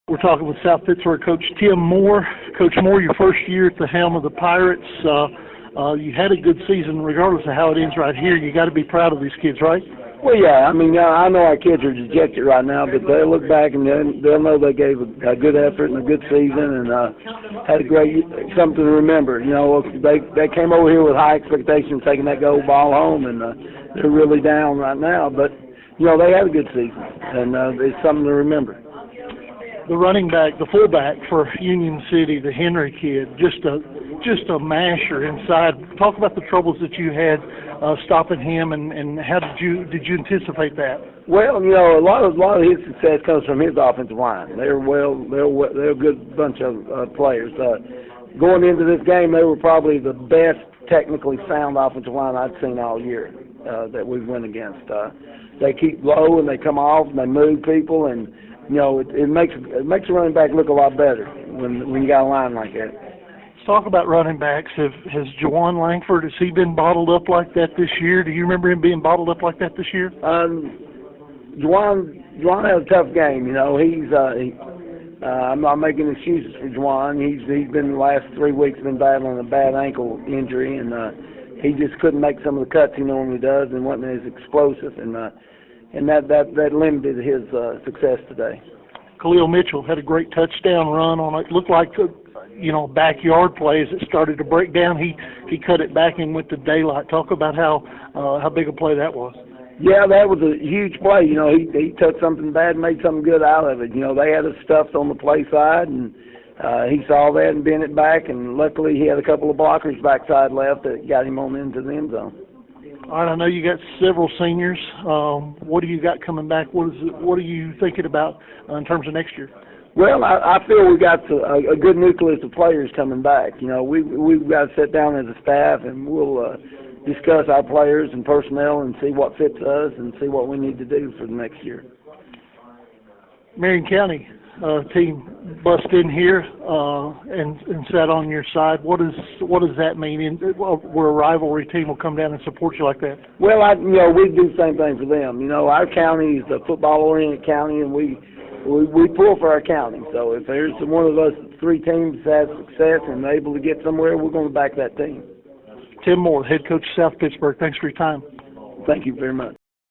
We're talking with South Pittsburg coach Tim Moore. Coach Moore, your first year at the helm of the Pirates. You had a good season regardless of how it ends right here. You got to be proud of these kids, right? Well, yeah. I mean, I know our kids are dejected right now, but they'll look back and they'll know they gave a good effort and a good season and had a great something to remember. You know, they came over here with high expectations, taking that gold ball home, and they're really down right now. But you know, they had a good season, and it's something to remember. The running back, the fullback for Union City, the Henry kid, just a masher inside. Talk about the troubles that you had stopping him, and how did you anticipate that? Well, you know, a lot of his success comes from his offensive line. They're a good bunch of players. Going into this game, they were probably the best technically sound offensive line I'd seen all year that we went against. They keep low and they come off and they move people, and you know, it makes a running back look a lot better when you got a line like that. Let's talk about running backs. Has Juwan Langford, has he been bottled up like that this year? Do you remember him being bottled up like that this year? Juwan had a tough game. You know, I'm not making excuses for Juwan. He's been the last 3 weeks been battling a bad ankle injury, and he just couldn't make some of the cuts he normally does, and wasn't as explosive, and that limited his success today. Khalil Mitchell had a great touchdown run on it. Looked like backyard plays that started to break down. He cut it back and went to daylight. Talk about how big a play that was. Yeah, that was a huge play. You know, he took something bad and made something good out of it. You know, they had us stuffed on the play side, and he saw that and bent it back, and luckily he had a couple of blockers backside left that got him on into the end zone. All right, I know you got several seniors. What do you got coming back? What are you thinking about in terms of next year? Well, I feel we got a good nucleus of players coming back. You know, we've got to sit down as a staff and we'll discuss our players and personnel and see what fits us and see what we need to do for the next year. Marion County team bust in here and sat on your side. What does that mean? Where a rivalry team will come down and support you like that? Well, we do the same thing for them. You know, our county is a football-oriented county, and we pull for our county. So if there's one of us 3 teams that has success and able to get somewhere, we're going to back that team. Tim Moore, head coach of South Pittsburg. Thanks for your time. Thank you very much.